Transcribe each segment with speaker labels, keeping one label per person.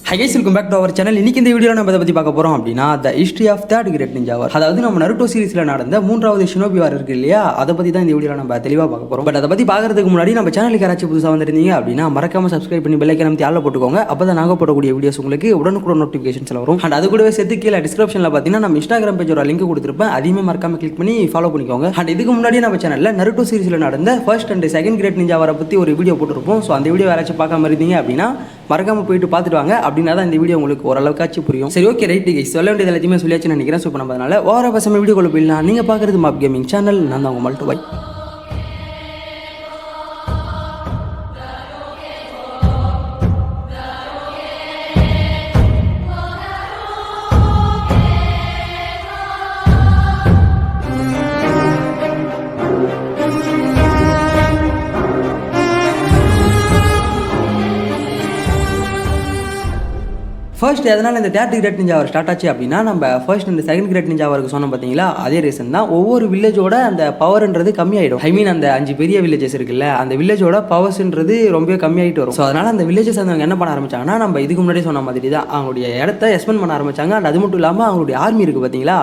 Speaker 1: Hi guys, welcome back to our channel. இன்னைக்கு இந்த வீடியோல நம்ம எதை பத்தி பார்க்க போறோம் அப்படினா the history of third great ninja war. அதாவது நம்ம நருட்டோ சீரிஸ்ல நடந்த மூன்றாவது ஷினோபி வார் இருக்கு இல்லையா, அத பத்தி தான் இந்த வீடியோல நம்ம தெளிவா பார்க்க போறோம். பட் அத பத்தி பார்க்கிறதுக்கு முன்னாடி நம்ம சேனலுக்கு யாராச்சும் புதுசா வந்திருந்தீங்க அப்படினா மறக்காம subscribe பண்ணி பெல் ஐகானை அழுத்தி ஆல்ல போட்டுக்கோங்க. அப்பதான் நாங்க போடக்கூடிய வீடியோஸ் உங்களுக்கு உடனுக்குடன் நோட்டிஃபிகேஷன்ஸ்ல வரும். அண்ட் அது கூடவே சேர்த்து கீழ டிஸ்கிரிப்ஷன்ல பாத்தீங்கன்னா நம்ம Instagram பேஜோட லிங்க் கொடுத்திருப்பேன். அதையுமே மறக்காம கிளிக் பண்ணி ஃபாலோ பண்ணிக்கோங்க. அண்ட் இதுக்கு முன்னாடி நம்ம சேனல்ல நருட்டோ சீரிஸ்ல நடந்த first and second grade ninja வார பத்தி ஒரு வீடியோ போட்டுருப்போம். சோ அந்த வீடியோ யாராச்சும் பார்க்காம இருந்தீங்க அப்படினா மறக்காம போயிட்டு பார்த்துட்டு வாங்க. அப்படின்னா தான் இந்த வீடியோ உங்களுக்கு ஓரளவுக்காச்சும் புரியும். சரி, ஓகே, ரைட் கைஸ், சொல்ல வேண்டியது எல்லாத்தையுமே சொல்லியாச்சுன்னு நினைக்கிறேன். ஸோ இப்போ நம்ம அதனால ஓவரா பசங்க வீடியோக்குள்ள போயிடலாம். நீங்கள் பார்க்குறது மாப் கேமிங் சேனல். நான் தான் உங்கள் மல்ட்டு பாய். ஃபர்ஸ்ட் எதனால் இந்த தேர்ட் கிரேட் நிஞ்சா வார் ஸ்டார்ட் ஆச்சு அப்படின்னா, நம்ம ஃபர்ஸ்ட் இந்த செகண்ட் கிரேட் நிஞ்சா வாருக்கு சொன்னோம் பார்த்தீங்களா, அதே ரீசன் தான். ஒவ்வொரு வில்லேஜோட அந்த பவர்ன்றது கம்மியாயிடும். ஐ மீன் அந்த 5 பெரிய வில்லேஜஸ் இருக்குல்ல, அந்த வில்லேஜோட பவர்ஸ்ன்றது ரொம்ப கம்மியாயிட்டு வரும். ஸோ அதனால அந்த வில்லேஜஸ் அவங்க என்ன பண்ண ஆரம்பிச்சாங்கன்னா, நம்ம இதுக்கு முன்னாடி சொன்ன மாதிரி தான் அவங்களுடைய இடத்த எக்ஸ்பெண்ட் பண்ண ஆரம்பிச்சாங்க. அண்ட் அது மட்டும் இல்லாமல் அவங்களுடைய ஆர்மி இருக்குது பார்த்தீங்களா,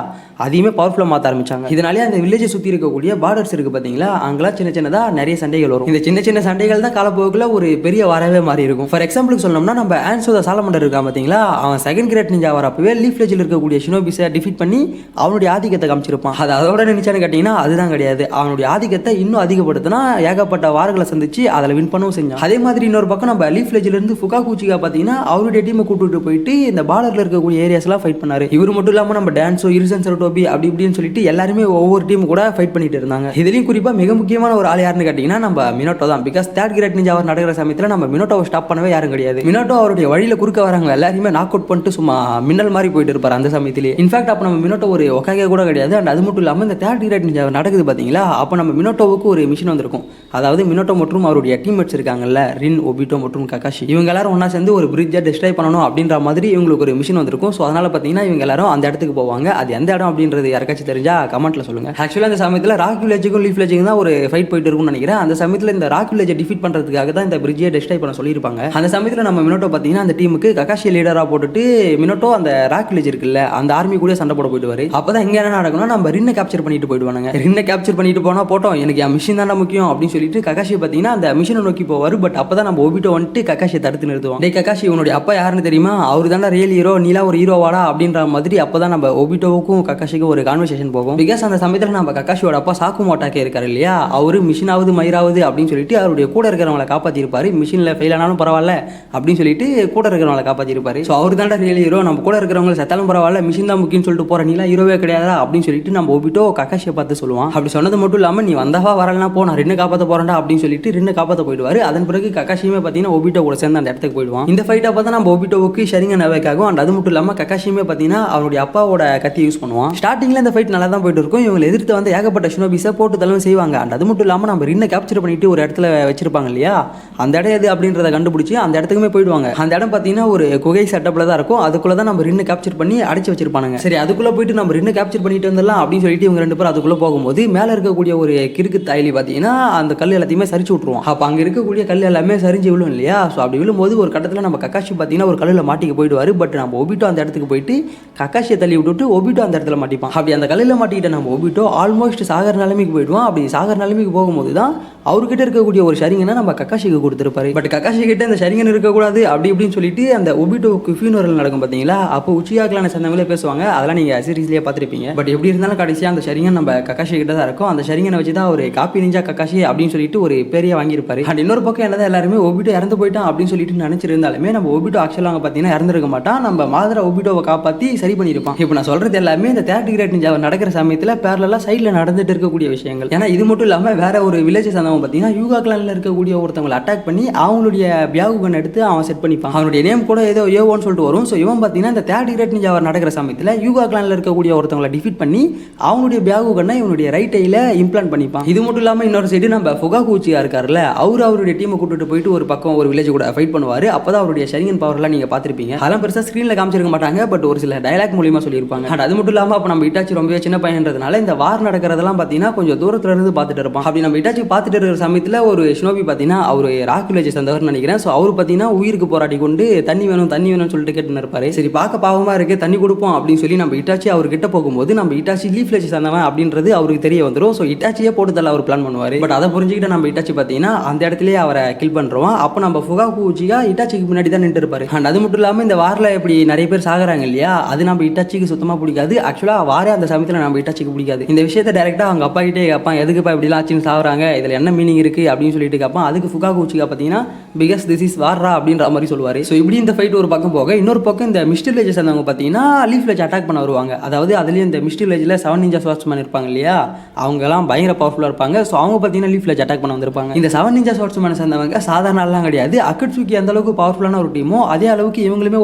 Speaker 1: அதையுமே பவர்ஃபுல்லாக மாற்ற ஆரம்பிச்சாங்க. இதனாலே அந்த வில்லேஜை சுற்றி இருக்கக்கூடிய பார்டர்ஸ் இருக்குது பார்த்தீங்களா, அங்கெல்லாம் சின்ன சின்னதாக நிறைய சண்டைகள் வரும். இந்த சின்ன சின்ன சண்டைகள் தான் காலப்போக்கில் ஒரு பெரிய வாரவே மாறி இருக்கும். ஃபார் எக்ஸாம்பிளுக்கு சொல்லணும்னா, நம்ம ஆன்சோ த சாலமண்டர் இருக்கா பார்த்தீங்களா, அவன் செகண்ட் கிரேட் நிஞ்சா வார் அப்பவே லீஃப் வில்லேஜில் இருக்கக்கூடிய ஷினோபிஸை டிஃபீட் பண்ணி அவனுடைய ஆதிக்கத்தை காமிச்சிருப்பான். அது அதோட நினைச்சான்னு கேட்டிங்கன்னா அதுதான் கிடையாது. அவனுடைய ஆதிக்கத்தை இன்னும் அதிகப்படுத்தினா ஏகப்பட்ட வார்களை சந்திச்சு அதில் வின் பண்ணவும் செஞ்சான். அதே மாதிரி இன்னொரு பக்கம் நம்ம லீஃப் வில்லேஜிலிருந்து ஃபுகாகுச்சிகா பார்த்தீங்கன்னா அவருடைய டீமை கூப்பிட்டு போயிட்டு இந்த பார்டரில் இருக்கக்கூடிய ஏரியாஸ்லாம் ஃபைட் பண்ணாரு. இவர் மட்டும் இல்லாமல் நம்ம டான்ஸோ இருசன் சரோட்டோபி அப்படி இப்படின்னு சொல்லிட்டு எல்லாருமே ஒவ்வொரு டீம் கூட ஃபைட் பண்ணிட்டு இருந்தாங்க. இதுலையும் குறிப்பாக மிக முக்கியமான ஒரு ஆள் யாருன்னு கேட்டிங்கன்னா நம்ம மினோட்டோ தான். பிகாஸ் தேர்ட் கிரேட் நிஞ்சா வார் நடக்கிற சமயத்தில் நம்ம மினோட்டோவை ஸ்டாப் பண்ணவே யாரும் கிடையாது. மினோட்டோ அவருடைய வழியில் குறுக்க வராங்க எல்லாருமே நாக் அவுட் பண்ணிட்டு சும்மா மின்னல் மாதிரி போயிட்டு இருப்பார் அந்த சமயத்திலேயே. இன்ஃபேக்ட் அப்போ நம்ம மினோட்டோ ஒரு ஒக்காகே கூட கிடையாது. அண்ட் அது மட்டும் இல்லாமல் இந்த தேர்ட் கிரேட் நிஞ்சா நடக்குது பார்த்தீங்களா, அப்போ நம்ம மினோட்டோவுக்கு ஒரு மிஷன் வந்திருக்கும். அதாவது மினோட்டோ மற்றும் அவருடைய டீம்மேட்ஸ் இருக்காங்கல்ல, ரின், ஒபிட்டோ மற்றும் ககாஷி, இவங்க எல்லாரும் ஒன்றா சேர்ந்து ஒரு பிரிட்ஜை டிஸ்ட்ராய் பண்ணணும் அப்படின்ற மாதிரி இவங்களுக்கு ஒரு மிஷன் வந்திருக்கும். ஸோ அதனால பார்த்தீங்கன்னா இவங்க எல்லாரும் அந்த இடத்துக்கு போவாங்க. அது எந்த இடம் அப்படின்றது யாருக்காச்சும் தெரிஞ்சா கமெண்ட்ல சொல்லுங்க. ஆக்சுவலாக அந்த சமயத்தில் ராக் வில்லேஜுக்கும் லீஃப் வில்லேஜுக்கும் தான் ஒரு ஃபைட் போயிட்டு இருக்கும்னு நினைக்கிறேன். அந்த சமயத்தில் இந்த ராக் வில்லேஜை டிஃபீட் பண்ணுறதுக்காக தான் இந்த பிரிட்ஜை டிஸ்ட்ராய் பண்ண சொல்லியிருப்பாங்க. அந்த சமயத்தில் நம்ம மினோட்டோ பார்த்தீங்கன்னா அந்த டீமுக்கு ககாஷி லீடராக போட்டுட்டு மினோட்டோ அந்த ராக் வில்லேஜ் இருக்குல்ல அந்த ஆர்மி கூட சண்டை போட போயிடுவாரு. அப்பதான் இங்க என்ன நடக்கும்னா, நம்ம ரின்னை கேப்சர் பண்ணிட்டு போயிடுவாங்க. ரின்னை கேப்சர் பண்ணிட்டு போனா போட்டோம், எனக்கு என் மிஷின் தான் முக்கியம் அப்படின்னு சொல்லிட்டு ககாஷியை பார்த்தீங்கன்னா அந்த மிஷினை நோக்கி போவாரு. பட் அப்பதான் நம்ம ஒபிட்டோ வந்துட்டு ககாஷியை தடுத்து நிறுத்துவோம். டே ககாஷி, உன்னுடைய அப்பா யாருன்னு தெரியுமா, அவரு தானே ரியல் ஹீரோ, நீலா ஒரு ஹீரோவாடா அப்படின்ற மாதிரி. அப்பதான் நம்ம ஒபிட்டோவுக்கும் ககாஷிக்கும் ஒரு கான்வர்சேஷன் போகும். பிகாஸ் அந்த சமயத்தில் நம்ம ககாஷியோட அப்பா சாக்குமோட்டாக்கே இருக்காரு இல்லையா, அவரு மிஷினாவது மயிராவது அப்படின்னு சொல்லிட்டு அவருடைய கூட இருக்கிறவங்களை காப்பாற்றிருப்பாரு. மிஷினில் ஃபெயில் ஆனாலும் பரவாயில்ல அப்படின்னு சொல்லிட்டு கூட இருக்கிறவங்களை காப்பாற்றிருப்பாரு. ஸோ அவர் தானே ரியல் ஹீரோ, நம்ம கூட இருக்கிறவங்க செத்தாலும் பரவாயில்ல, மிஷின் தான் முக்கியம் சொல்லிட்டு போற, நீலாம் ஹீரோவே கிடையாதா அப்படின்னு சொல்லிட்டு நம்ம ஒபிட்டோ ககாஷியை பார்த்து சொல்லுவான். அப்படி சொன்னது மட்டும் இல்லாமல் நீ வந்தவா வரலனா போ, நான் ரின்னை காப்பாற்ற போறேன்டா அப்படின்னு சொல்லிட்டு ரின்னை காப்பாற்ற போயிடுவாரு. அதன் பிறகு ககாஷியுமே பார்த்தீங்கன்னா ஒபிட்டோ கூட சேர்ந்து அந்த இடத்துக்கு போயிடுவான். இந்த ஃபைட்டை பார்த்தா நம்ம ஒபிட்டோவுக்கு ஷரிங்க நவேக்காகும். அண்ட் அது மட்டும் இல்லாமல் ககாஷியுமே பார்த்தீங்கன்னா அவருடைய அப்பாவோட கத்தியை யூஸ் பண்ணுவான். ஸ்டார்டிங்ல இந்த ஃபைட் நல்லா தான் போயிட்டு இருக்கும். இவங்களை எதிர்த்து வந்து ஏகப்பட்ட ஷினோபிஸை போட்டு தலைமை செய்வாங்க. அண்ட் அது மட்டும் இல்லாமல் நம்ம ரின்னை கேப்சர் பண்ணிட்டு ஒரு இடத்துல வச்சிருப்பாங்க இல்லையா, அந்த இடம் எது அப்படின்றத கண்டுபிடிச்சி அந்த இடத்துக்குமே போயிடுவாங்க. அந்த இடம் பார்த்தீங்கன்னா ஒரு குகை செட்டப்ல தான் இருக்கும். அதுக்குள்ள தான் நம்ம ரின்னை கேப்சர் பண்ணி அடைச்சு வச்சிருப்பாங்க. சரி, அதுக்குள்ள போயிட்டு நம்ம ரின்னை கேப்சர் பண்ணிட்டு வந்துடலாம் அப்படின்னு சொல்லிட்டு இவங்க ரெண்டு பேரும் அதுக்குள்ள போகும்போது மேல இருக்கக்கூடிய ஒரு கிறுக்கு தாய்லி பார்த்தீங்கன்னா அந்த கல் எல்லாத்தையுமே சரிச்சு விட்டுருவோம். அப்போ அங்க இருக்கக்கூடிய கல் எல்லாமே சரிஞ்சு விழும் இல்லையா. ஸோ அப்படி விழும்போது ஒரு கட்டத்தில் நம்ம ககாஷி பார்த்தீங்கன்னா ஒரு கல்லில் மாட்டிக்க போயிடுவாரு. பட் நம்ம ஒபிட்டோ அந்த இடத்துக்கு போயிட்டு ககாஷியை தள்ளி விட்டுட்டு ஒபிட்டோ அந்த இடத்துல மாட்டிப்பான். அப்படி அந்த கல்லில் மாட்டிக்கிட்ட நம்ம ஒபிட்டோ ஆல்மோஸ்ட் சாகர் நிலைமைக்கு போயிடுவான். அப்படி சாகர் நிலைமைக்கு போகும்போது தான் அவர்கிட்ட இருக்கக்கூடிய ஒரு ஷரிங்கனை நம்ம ககாஷிக்கு கொடுத்துருப்பாரு. பட் ககாஷி கிட்ட இந்த ஷரிங்கன் இருக்கக்கூடாது அப்படி இப்படின்னு சொல்லிட்டு அந்த ஒபிட்டோவுக்கு ஃபியூனரல் நடக்கும் பார்த்தீங்களா, அப்போ உச்சியாக்கலான சேர்ந்தவங்களே பேசுவாங்க. அதெல்லாம் நீங்க சீரிஸ்லேயே பார்த்துருப்பீங்க. பட் எப்படி இருந்தாலும் கடைசியாக அந்த ஷரிங்கன் நம்ம ககாஷி கிட்ட தான் இருக்கும். அந்த ஷரிங்கனை வச்சு தான் ஒரு காப்பி நிஞ்சா ககாஷி அப்படின்னு சொல்லிட்டு ஒரு பேரையை வாங்கியிருப்பாரு. அண்ட் இன்னொரு பக்கம் என்னதான் எல்லாருமே ஒபிட்டோ இறந்து போயிட்டான் அப்படின்னு சொல்லிட்டு நினைச்சிருந்தாலுமே நம்ம ஒபிட்டோ ஆக்சுவலாக பார்த்தீங்கன்னா இறந்துருக்க மாட்டான். நம்ம மாதிரி ஒபிட்டோவை காப்பாற்றி சரி பண்ணியிருப்பான். இப்போ நான் சொல்றது எல்லாமே இந்த தேர்ட் கிரேட் நிஞ்சா நடக்கிற சமயத்தில் பேரலா சைடில் நடந்துட்டு இருக்கக்கூடிய விஷயங்கள். ஏன்னா இது மட்டும் இல்லாமல் வேற ஒரு வில்லேஜஸ் அந்த பார்த்தீங்கன்னா யூகா கிளான்ல இருக்கக்கூடிய ஒருத்தவங்களை அட்டாக் பண்ணி அவங்களுடைய பியாகு கன் எடுத்து அவன் செட் பண்ணிப்பான். அவனுடைய நேம் கூட ஏதோ ஏவோன்னு சொல்லிட்டு வரும். ஸோ இவன் பார்த்தீங்கன்னா இந்த தேர்ட் கிரேட் நிஞ்சா நடக்கிற சமயத்தில் யூகா கிளான்ல இருக்கக்கூடிய ஒருத்தவங்களை டிஃபீட் பண்ணி அவனுடைய பியாகு கண்ணை இவனுடைய ரைட் ஐல இம்ப்ளான்ட் பண்ணிப்பான். இது மட்டும் இல்லாமல் இன்னொரு சைடு நம்ம ஃபுகாகுச்சியா இருக்காருல்ல, அவருடைய டீமை கூட்டிட்டு போயிட்டு ஒரு பக்கம் ஒரு வில்லேஜ் கூட ஃபைட் பண்ணுவாரு. அப்பதான் அவருடைய ஷரிங்கன் பவர்லாம் நீங்க பார்த்திருப்பீங்க. அதெல்லாம் பெருசாக ஸ்க்ரீனில் காமிச்சிருக்க மாட்டாங்க. பட் ஒரு சில டயலாக் மூலியமா சொல்லியிருப்பாங்க. அது மட்டும் இல்லாமல் அப்போ நம்ம இட்டாச்சி ரொம்பவே சின்ன பையன்றதுனால இந்த வார் நடக்கிறதெல்லாம் பார்த்தீங்கன்னா கொஞ்சம் தூரத்துல இருந்து பார்த்துட்டு இருப்பான். அப்படி நம்ம இட்டாச்சி பார்த்துட்டு இருக்கிற சமயத்தில் ஒரு ஷினோபி பார்த்தீங்கன்னா அவர் ராக் வில்லேஜ் சேர்ந்தவர்னு நினைக்கிறேன். ஸோ அவர் பார்த்தீங்கன்னா உயிருக்கு போராடி கொண்டு தண்ணி வேணும்னு சொல்லிட்டு கேட்டுன்னு இருப்பாரு. சரி பார்க்க பாவமாக இருக்கு, தண்ணி கொடுப்போம் அப்படின்னு சொல்லி நம்ம இட்டாச்சி அவர்கிட்ட போகும்போது நம்ம இட்டாச்சி லீஃப் வில்லேஜ் சேர்ந்தவன் அப்படின்றது அவருக்கு தெரிய வந்துடும். ஸோ இட்டாச்சியே போட்டு தள்ள அவர் பிளான் பண்ணுவார். பட் அதை புரிஞ்சுக்கிட்ட நம்ம இட்டாச்சி பார்த்தீங்கன்னா அந்த இடத்துலயே அவரை கில் பண்ணுறோம். அப்போ நம்ம ஃபுகாகு உச்சிகா இட்டாச்சிக்கு முன்னாடி தான் நின்று இருப்பாரு. அண்ட் அது மட்டும் இல்லாமல் இந்த வாரில் இப்படி நிறைய பேர் சாகுறாங்க இல்லையா, அது நம்ம இட்டாச்சிக்கு சுத்தமாக பிடிக்காது. ஆக்சுவலாக வாரே அந்த சமயத்தில் நம்ம இட்டாச்சிக்கு பிடிக்காது. இந்த விஷயத்தை டேரெக்டாக அவங்க அப்பா கிட்டே கேட்பான், எதுக்குப்பா இப்படிலாம் ஆச்சுன்னு சாகுறாங்க, இதில் என்ன மீனிங் இருக்குது அப்படின்னு சொல்லிட்டு கேட்பான். அதுக்கு ஃபுகாகு உச்சிகா பார்த்தீங்கன்னா பிகாஸ் திஸ் இஸ் வாரா அப்படின்ற மாதிரி சொல்லுவார். ஸோ இப்படி இந்த ஃபைட் ஒரு பக்கம் போக இன்னொரு பக்கம் இந்த மிஸ்ட் வில்லேஜ் சேர்ந்தவங்க பார்த்தீங்கன்னா லீஃப் வில்லேஜ் அட்டாக் பண்ண வருவாங்க. அதாவது அதுலேயும் இந்த மிஸ்ட் வில்லேஜில் 7 நிஞ்சா ஸ்வாட்ஸ்மேன் இருப்பாங்க இல்லையா, அவங்கலாம் பயங்கர பவர்ஃபுல்லாக இருப்பாங்க. ஸோ அவங்க பார்த்தீங்கன்னா லீஃப் வில்லேஜ் அட்டாக் பண்ண வந்திருப்பாங்க. இந்த 7 நிஞ்சா ஸ்வாட்ஸ்மேன் சேர்ந்தவங்க சாதாரண ஆள்லாம் கிடையாது. அக்கட்சுகி அந்த அளவுக்கு பவர்ஃபுல்லான ஒரு டீமோ அதே அளவுக்கு இவங்களுமே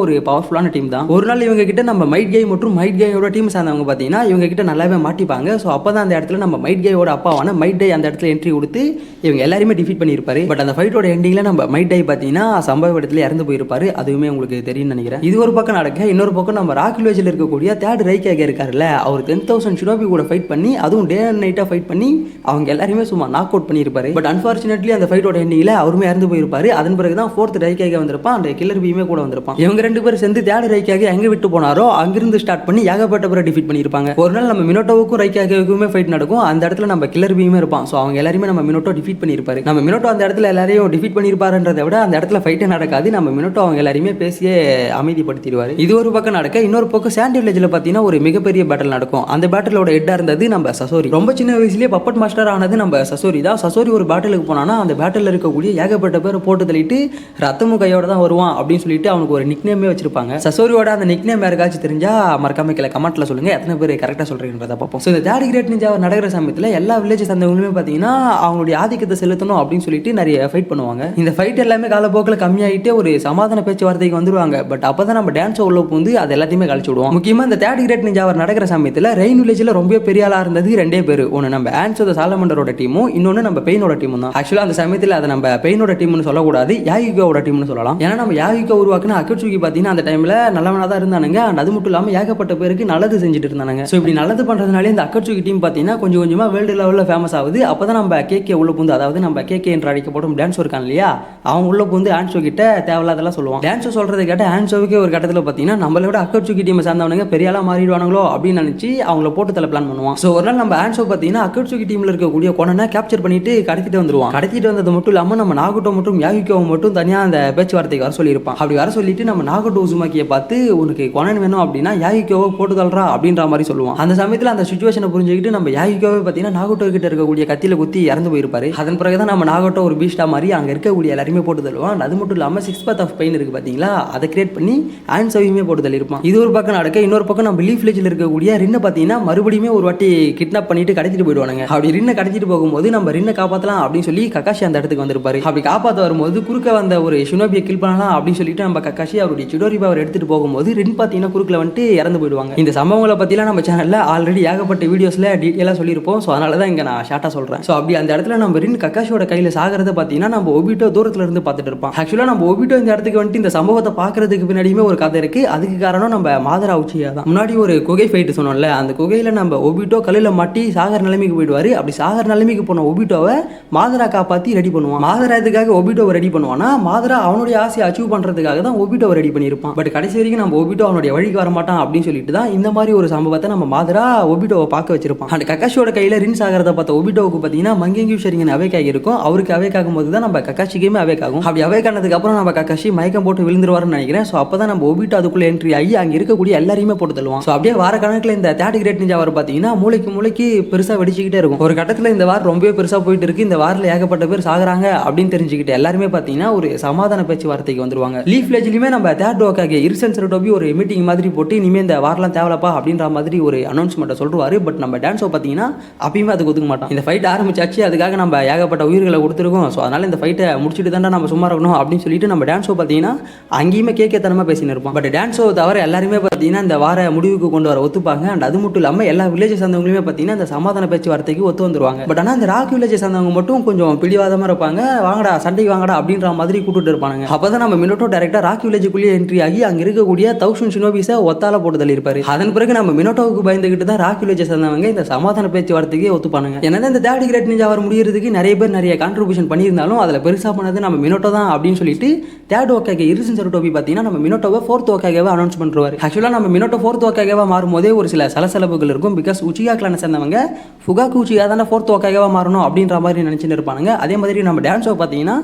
Speaker 1: ஒரு பவர்ஃபுல்லான டீம் தான். ஒரு நாள் இவங்க கிட்ட நம்ம மைட் கை மற்றும் மைட் கையோட டீம் சேர்ந்தவங்க பார்த்தீங்கன்னா இவங்க கிட்ட நல்லாவே மாட்டிப்பாங்க. ஸோ அப்போ தான் அந்த இடத்துல நம்ம மைட் கையோட அப்பாவான மைட் டை அந்த இடத்துல என்ட்ரி கொடுத்து இவங்க எல்லாருமே டிஃபீட் பண்ணியிருப்பாரு. பட் அந்த ஃபைட்டோட எண்டிங்கில் நம்ம மைட் டை பார்த்தீங்கன்னா சம்பவ இடத்துல இறந்து போயிருப்பாரு. அதுவுமே உங்களுக்கு தெரியும்னு நினைக்கிறேன். இது ஒரு பக்கம் நடக்க இன்னொரு பக்கம் நம்ம ராக் வில்லேஜில் இருக்கக்கூடிய தேர்ட் ரைக்காக இருக்காருல்ல, அவர் 10,000 ஷினோபி கூட ஃபைட் பண்ணி அதுவும் டே அண்ட் நைட்டாக ஃபைட் பண்ணி அவங்க எல்லாருமே சும்மா நாக் அவுட் பண்ணியிருப்பாரு. பட் அன்ஃபார்ச்சுனேட்லி அந்த ஃபைட்டோட எண்டிங்கில் அவருமே இறந்து போயிருப்பாரு. அதன் பிறகு தான் 4th ரைக்காக வந்திருப்பான், அந்த கில்லர் பீமே கூட வந்திருப்பான். இவங்க 2 பேரும் சேர்ந்து தேர்ட் ரைக்காக எங்கே விட்டு போனாரோ அங்கிருந்து ஸ்டார்ட் பண்ணி ஏகப்பட்ட பேரை டிஃபீட் பண்ணியிருப்பாங்க. ஒரு நாள் நம்ம மினோட்டோவுக்கும் ரைக்காகவுக்குமே ஃபைட் நடக்கும். அந்த இடத்துல நம்ம கில்லர் பீமே இருப்பான். ஸோ அவங்க எல்லாருமே நம்ம மினோட்டோ டிஃபீட் பண்ணியிருப்பாரு. நம்ம மினோட்டோ அந்த இடத்துல எல்லாரையும் டிஃபீட் பண்ணியிருப்பாருன்றதை விட அந்த இடத்துல ஃபைட்டே நடக்காது. நம்ம மினோட்டோ அவங்க எல்லாரையுமே பேசியே அமைதிப்படுத்திடுவார். இது ஒரு பக்கம் நடக்க இன்னொரு பக்கம் சாண்டி வில்லேஜில் பார்த்தீங்கன்னா ஒரு மிகப்பெரிய பேட்டில் நடக்கும். அந்த பேட்டிலோட ஹெட்டாக இருந்தது நம்ம சசோரி. ரொம்ப சின்ன வயசுலேயே பப்பட் மாஸ்டர் ஆனது நம்ம சசோரி தான். சசோரி ஒரு பேட்டிலுக்கு போனான்னா அந்த பேட்டில் இருக்கக்கூடிய ஏகப்பட்ட பேர் போட்டு தள்ளிட்டு ரத்தமும் கையோட தான் வருவான் அப்படின்னு சொல்லிட்டு அவனுக்கு ஒரு நிக் நேமே வச்சிருப்பாங்க. சசோரியோட அந்த நிக் நேம் யாருக்காச்சும் தெரிஞ்சா மறக்காம கீழே கமெண்ட்ல சொல்லுங்க, எத்தனை பேர் கரெக்டாக சொல்றீங்கன்றத பார்ப்போம். ஸோ இந்த தேர்ட் கிரேட் நிஞ்சா நடக்கிற சமயத்தில் எல்லா வில்லேஜ் சேர்ந்தவங்களுமே பார்த்தீங்கன்னா அவங்களுடைய ஆதிக்கத்தை செலுத்தணும் அப்படின்னு சொல்லிட்டு நிறைய ஃபைட் பண்ணுவாங்க. இந்த ஃபைட் எல்லாமே காலப்போக்கில் கம்மியாகிட்டே ஒரு சமாதான பேச்சுவார்த்தைக்கு வந்துருவாங்க. பட் அப்போ தான் நம்ம டான்ஸ் உள்ள பூந்து அது எல்லாத்தையுமே கழிச்சு விடுவோம். முக்கியமாக இந்த தேர்ட் கிரேட் நிஞ்சா நடக்கிற சமயத்தில் ரெயின் வில்லேஜில் ரொம்ப பெரிய ஆளாக இருந்தது 2 பேர். ஒன்று நம்ம ஆன்சோ த சாலமண்டரோட டீமும், இன்னொன்று நம்ம பெயினோட டீமும் தான். ஆக்சுவலாக அந்த சமயத்தில் அதை நம்ம பெயினோட டீம்னு சொல்லக்கூடாது, யாகிகோவோட டீம்னு சொல்லலாம். ஏன்னா நம்ம யாகிகோ உருவாக்குன அக்கட்சுகி பார்த்தீங்கன்னா அந்த டைமில் நல்லவனாக தான் இருந்தானுங்க. அண்ட் அது மட்டும் இல்லாமல் ஏகப்பட்ட பேருக்கு நல்லது செஞ்சுட்டு இருந்தாங்க. ஸோ இப்படி நல்லது பண்ணுறதுனாலே இந்த அக்கட்சுகி டீம் பார்த்தீங்கன்னா கொஞ்சம் கொஞ்சமாக வேர்ல்டு லெவலில் ஃபேமஸ் ஆகுது. அப்போ தான் நம்ம கேகே உள்ள பூந்து, அதாவது நம்ம கேகே என்று அழைக்கப்படும் டான்ஸ் இருக்கான் இல்லையா, அவங்க உள்ள பூந்து ஆன்சோ கிட்ட தேவையில்லாதெல்லாம் சொல்லுவான். டான்ஸோ சொல்றதை கேட்ட ஆன்சோவுக்கே ஒரு கட்டத்தில் பார்த்தீங்கன்னா நம்மளை விட அக்கட்சுகி டீமை சார்ந்தவனுங்க பெரியாலாம் மாறிடுவானுங்களோ அப்படின்னு நினச்சி அவங்கள போட்டு தலை பிளான் பண்ணுவான். ஸோ ஒரு நாள் நம்ம ஆன்சோ பார்த்தீங்கன்னா அக்கட்சுகி டீமில் இருக்கக்கூடிய கொனனை கேப்சர் பண்ணிட்டு கடத்திட்டு வந்துருவான். கடத்திட்டு வந்தது மட்டும் இல்லாமல் நம்ம நாகோட்டோ மற்றும் யாகிகோவை மட்டும் தனியாக அந்த பேச்சுவார்த்தைக்கு வர சொல்லியிருப்பான். அப்படி வர சொல்லிட்டு நம்ம நாகோட்டோ உசுமாக்கியை பார்த்து உனக்கு கொனன் வேணும் அப்படின்னா யாகிகோவை போட்டு தள்ளுறா அப்படின்ற மாதிரி சொல்லுவான். அந்த சமயத்தில் அந்த சுச்சுவேஷனை புரிஞ்சுக்கிட்டு நம்ம யாகிகோவை பார்த்தீங்கன்னா நாகோட்டோ கிட்ட இருக்கக்கூடிய கத்தியில குத்தி இறந்து போயிருப்பாரு. அதன் பிறகுதான் நம்ம நாகோட்டோ ஒரு பீஸ்டா மாதிரி அங்கே இருக்கக்கூடிய எல்லாருமே போட்டு தள்ளுவான். அது மட்டும் இல்லாமல் 6 path of pain இருக்கு பார்த்தீங்களா, அதை கிரியேட் பண்ணி ஆன்சோவையுமே போட்டு தள்ளியிருப்பான். இது ஒரு பக்கம் நடக்க இன்னொரு பக்கம் நம்ம லீஃப் வில்லேஜில் இருக்கக்கூடிய ரின்னை பார்த்தீங்கன்னா மறுபடியும் ஒரு வாட்டி கிட்னாப் பண்ணிட்டு கடத்திட்டு போயிடுவாங்க. அப்படி ரின்னை கடத்திட்டு போகும்போது நம்ம ரின்னை காப்பாற்றலாம் அப்படின்னு சொல்லி கக்காஷி அந்த இடத்துக்கு வந்திருப்பாரு. அப்படி காப்பாற்ற வரும்போது குறுக்க வந்த ஒரு ஷினோபியை கில் பண்ணலாம் அப்படின்னு சொல்லிட்டு நம்ம கக்காஷி அவருடைய சிடோரி பவர் எடுத்துட்டு போகும்போது ரின் பார்த்தீங்கன்னா குறுக்கில் வந்துட்டு இறந்து போயிடுவாங்க. இந்த சம்பவங்களை பற்றிலாம் நம்ம சேனலில் ஆல்ரெடி ஏகப்பட்ட வீடியோஸில் டீட்டெயிலாக சொல்லியிருப்போம். ஸோ அதனால தான் இங்கே நான் ஷார்ட்டாக சொல்கிறேன். ஸோ அப்படி அந்த இடத்துல நம்ம ரின் கக்காஷியோட கையில் சாகிறத பார்த்தீங்கன்னா நம்ம ஒபிட்டோ தூரத்தில் இருந்து பார்த்துட்டு இருப்பான். ஆக்சுவலாக நம்ம ஒபிட்டோ இந்த இடத்துக்கு வந்துட்டு இந்த சம்பவத்தை பார்க்கறதுக்கு பின்னாடியுமே ஒரு கதை இருக்குது. அதுக்கு காரணம் நம்ம மாதரா உச்சியா தான். முன்னாடி ஒரு குகை ஃபைட்டு சொன்னோம்ல, அந்த குகையில் நம்ம ஒபிட்டோ கல்லில் மாட்டி சாகர் நிலைமைக்கு போயிடுவார். அப்படி சாகர் நிலைமைக்கு போன ஒபிட்டோவை மாதரா காப்பாற்றி ரெடி பண்ணுவான். மாதரா இதுக்காக ஒபிட்டோவை ரெடி பண்ணுவானா, மாதரா அவனுடைய ஆசையை அச்சீவ் பண்ணுறதுக்காக தான் ஒபிட்டோவை ரெடி பண்ணியிருப்பான். பட் கடைசி வரைக்கும் நம்ம ஒபிட்டோ அவனுடைய வழிக்கு வர மாட்டான் அப்படின்னு சொல்லிட்டு தான் இந்த மாதிரி ஒரு சம்பவத்தை நம்ம மாதரா ஒபிட்டோவை பார்க்க வச்சிருப்பான். அந்த கக்காஷியோட கையில் ரின்ஸ் ஆகிறத பார்த்த ஒபிட்டோவுக்கு பார்த்தீங்கன்னா மங்கெங்கியூ ஷரிங்கன் அவேக் ஆகிருக்கும். அவருக்கு அவேக் ஆகும் போது தான் நம்ம கக்காஷிக்குமே அவேக் ஆகும். அப்படி அவேக் ஆனதுக்கு அப்புறம் நம்ம கக்காஷி மயக்கம் போட்டு விழுந்துருவாருன்னு நினைக்கிறேன். ஸோ அப்போ தான் நம்ம ஒபிட்டோ அதுக்குள்ளே என்ட்ரி ஆகி அங்கே இருக்கக்கூடிய எல்லாரையுமே போட்டு தள்ளுவான். ஸோ அப்படியே வார கணக்கில் இந்த தேர்ட் கிரேட் நிஞ்சா வார் பார்த்தீங்கன்னா மூளைக்கு பெருசாக வெடிச்சுக்கிட்டே இருக்கும். ஒரு கட்டத்தில் இந்த வார் ரொம்பவே பெருசாக போயிட்டு இருக்கு. இந்த வாரில் ஏகப்பட்ட பேர் சாகுறாங்க அப்படின்னு தெரிஞ்சுக்கிட்டு எல்லாருமே பார்த்தீங்கன்னா ஒரு சமாதான பேச்சுவார்த்தைக்கு வந்துருவாங்க. லீஃப் வில்லேஜ்லையுமே நம்ம தேர்ட் ஓக்காக இர்சன் சரட்டோபி ஒரு மீட்டிங் மாதிரி போட்டு இனிமேல் இந்த வாரெலாம் தேவலப்பா அப்படின்ற மாதிரி ஒரு அனௌன்ஸ்மெண்ட்டை சொல்லுவார். பட் நம்ம டான்ஸோ பார்த்தீங்கன்னா அப்பயுமே அதுக்கு ஒதுக்க மாட்டோம். இந்த ஃபைட் ஆரம்பிச்சாச்சு, அதுக்காக நம்ம ஏகப்பட்ட உயிர்களை கொடுத்துருக்கோம். ஸோ அதனால் இந்த ஃபைட்டை முடிச்சுட்டு தானே நம்ம சும்மா இருக்கணும் அப்படின்னு சொல்லிட்டு நம்ம டான்ஸோ பார்த்தீங்கன்னா அங்கேயுமே கேட்கத்தனமாக பேசின்னு இருப்போம். பட் டான்ஸோ தவிர எல்லாருமே பார்த்தீங்கன்னா இந்த வார முடிவுக்கு கொண்டு வர ஒத்துப்பாங்க. அண்ட் அது மட்டும் இல்லாமல் எல்லா வில்லேஜ் சேர்ந்தவங்களுமே பார்த்தீங்கன்னா இந்த சமாதான பேச்சுவார்த்தைக்கு ஒத்து வந்துருவாங்க. பட் ஆனால் இந்த ராக் வில்லேஜ் சேர்ந்தவங்க மட்டும் கொஞ்சம் பிடிவாதமாக இருப்பாங்க. வாங்கடா சண்டைக்கு வாங்கடா அப்படின்ற மாதிரி கூப்பிட்டு இருப்பாங்க. அப்போ தான் நம்ம மினோட்டோ டேரக்டாக ராக் வில்லேஜுக்குள்ளேயே என்ட்ரி ஆகி அங்கே இருக்கக்கூடிய 1000 ஷினோபிஸை ஒத்தால போட்டு தள்ளியிருப்பாரு. அதன் பிறகு நம்ம மினோட்டோவுக்கு பயந்துகிட்டு தான் ராக் வில்லேஜ் சேர்ந்தவங்க இந்த சமாதான பேச்சுவார்த்தைக்கு ஒத்துப்பானுங்க. என்னதான் இந்த தேர்ட் கிரேட் நிஞ்சா வார் முடியிற ஜெயிக்கிறதுக்கு நிறைய பேர் நிறைய கான்ட்ரிபியூஷன் பண்ணியிருந்தாலும் அதில் பெருசாக பண்ணது நம்ம மினோட்டோ தான் அப்படின்னு சொல்லிட்டு தேர்ட் ஓகேகே இரிசன் சருட்டோபி பார்த்தீங்கன்னா நம்ம மினோட்டோவை 4th ஓகேகேவை அனௌன்ஸ் பண்ணுவார். ஆக்சுவலாக நம்ம மினோட்டோ 4th ஓகேகேவா மாறும்போதே ஒரு சில சலசலப்புகள் இருக்கும். பிகாஸ் உச்சிகா கிளானை சேர்ந்தவங்க ஃபுகாக்கு உச்சிகா தானே 4th ஓகேகேவா மாறணும் அப்படின்ற மாதிரி நினச்சிட்டு இருப்பானுங்க. அதே மாதிரி நம்ம டான்ஸோ பார்த்தீங்கன்னா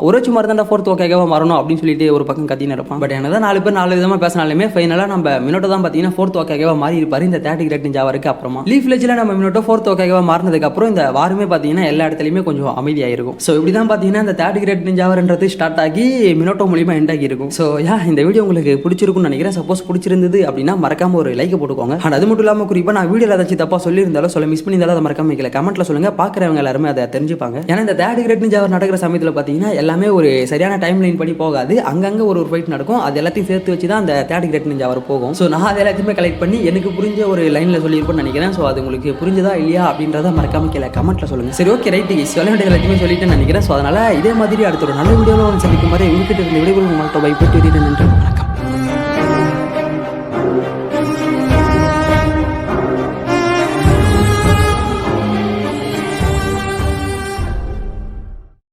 Speaker 1: ஒரோச்சி மாதிரி தான் 4th ஓகேகேவா மாறணும் அப்படின்னு சொல்லிட்டு ஒரு பக்கம் கத்தின்னு இருப்பான். பட் என்ன தான் 4 பேர் 4 விதமாக பேசினாலுமே ஃபைனலாக நம்ம மினோட்டோ தான் பார்த்தீங்கன்னா 4th ஓகேகேவா மாறி இருப்பார் இந்த 30 கிரேட் நிஞ்சாவருக்கு அப்புறமா. லீஃப் வில்லேஜில் நம்ம மினோட்டோ 4th ஓகேகேவா மாறினதுக்கு அப்புறம் இந்த வாரமே பார்த்தீங்கன்னா எல்லா இடத்துலையுமே கொஞ்சம் அமைதியாயிருக்கும். ஸோ இப்படி தான் பார்த்தீங்கன்னா இந்த 30 கிரேட் நிஞ்சாவர்ன்றது ஸ்டார்ட் ஆகி மினோட்டோ மூலியமாக எண்ட் ஆகியிருக்கும். ஸோ இந்த வீடியோ உங்களுக்கு பிடிச்சிருக்கும்னு நினைக்கிறேன். சப்போஸ் பிடிச்சிருந்தது அப்படின்னா மறக்காம ஒரு லைக் போட்டுக்கோங்க. அண்ட் அது மட்டும் இல்லாமல் குறிப்பாக நான் வீடியோவில் ஏதாச்சும் தப்பாக சொல்லியிருந்தாலும் சொல்ல மிஸ் பண்ணியிருந்தாலும் அதை மறக்காம வைக்கல கமெண்ட்ல சொல்லுங்க. பார்க்குறவங்க எல்லாருமே அதை தெரிஞ்சுப்பாங்க. ஏன்னா இந்த 30 கிரேட் நிஞ்சாவர் நடக்கிற சமயத்தில் பார்த்தீங்கன்னா எல்லாமே ஒரு சரியான டைம் லைன் படி போகாது. அங்கங்கே ஒரு ஃபைட் நடக்கும். அது எல்லாத்தையும் சேர்த்து வச்சு தான் அந்த 30 கிரேட் நிஞ்சாவர் போகும். ஸோ நான் அதை எல்லாத்தையுமே கலெக்ட் பண்ணி எனக்கு புரிஞ்ச ஒரு லைனில் சொல்லியிருப்பேன்னு நினைக்கிறேன். ஸோ அது உங்களுக்கு புரிஞ்சதா இல்லையா அப்படின்றத மறக்காம கீழே கமெண்ட்ல சொல்லுங்க. சரி, ஓகே, ரைட்டு, சொல்ல வேண்டியது எல்லாத்தையுமே சொல்லிட்டு நினைக்கிறேன். ஸோ அதனால இதே மாதிரி அடுத்த ஒரு நல்ல வீடியோவில் சந்திக்கும் மாதிரி உங்ககிட்ட இருந்த விடைபெறும் உங்கள்கிட்ட பை போட்டு நன்றி.